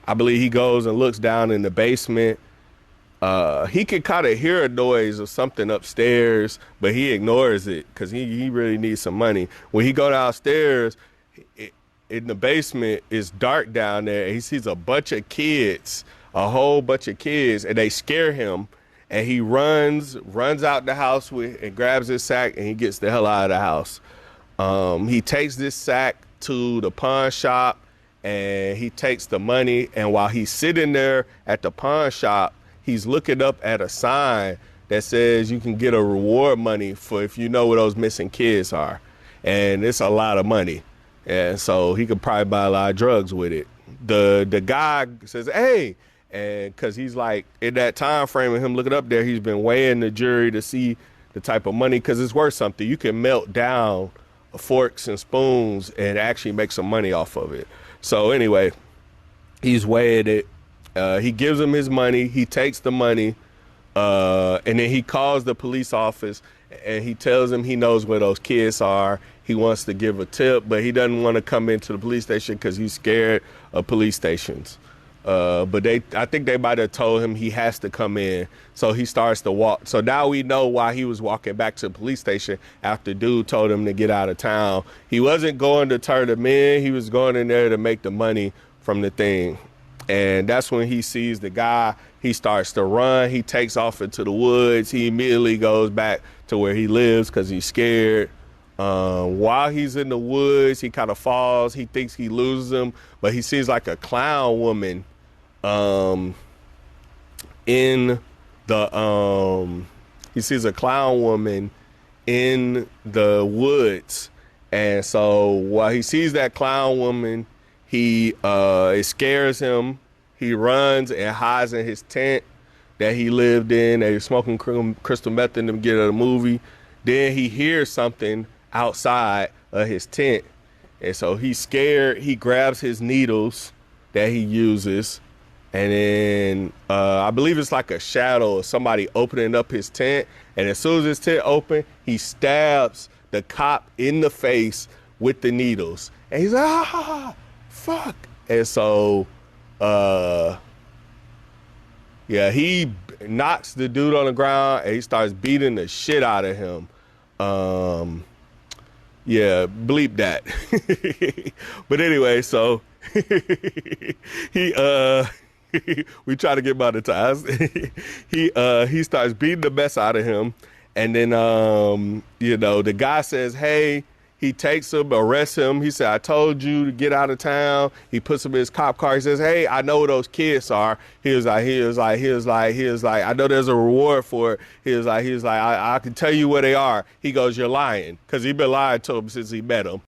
I believe he goes and looks down in the basement. He could kind of hear a noise or something upstairs, but he ignores it because he really needs some money. When he go downstairs, in the basement, it's dark down there. And he sees a bunch of kids, a whole bunch of kids, and they scare him. And he runs out the house and grabs his sack, and he gets the hell out of the house. He takes this sack to the pawn shop, and he takes the money. And while he's sitting there at the pawn shop, he's looking up at a sign that says you can get a reward money for if you know where those missing kids are. And it's a lot of money. And so he could probably buy a lot of drugs with it. The guy says, hey, and because he's like, in that time frame of him looking up there, he's been weighing the jury to see the type of money, because it's worth something. You can melt down forks and spoons and actually make some money off of it. So anyway, he's weighing it. He gives him his money. He takes the money, and then he calls the police office, and he tells them he knows where those kids are. He wants to give a tip, but he doesn't want to come into the police station because he's scared of police stations. But I think they might have told him he has to come in. So he starts to walk. So now we know why he was walking back to the police station after dude told him to get out of town. He wasn't going to turn them in. He was going in there to make the money from the thing. And that's when he sees the guy. He starts to run. He takes off into the woods. He immediately goes back to where he lives because he's scared. While he's in the woods, he kind of falls. He thinks he loses him, but he sees like a clown woman he sees a clown woman in the woods. And so while he sees that clown woman, it scares him. He runs and hides in his tent that he lived in. They were smoking crystal meth in the beginning of the movie. Then he hears something outside of his tent. And so he's scared. He grabs his needles that he uses. And then I believe it's like a shadow of somebody opening up his tent. And as soon as his tent opens, he stabs the cop in the face with the needles. And he's like, ah, fuck. And so, he knocks the dude on the ground and he starts beating the shit out of him. Bleep that. But anyway, so we try to get monetized. He starts beating the mess out of him. And then, the guy says, hey, he takes him, arrests him. He said, I told you to get out of town. He puts him in his cop car. He says, hey, I know where those kids are. He was like, I know there's a reward for it. He was like, I can tell you where they are. He goes, you're lying. Because he's been lying to him since he met him.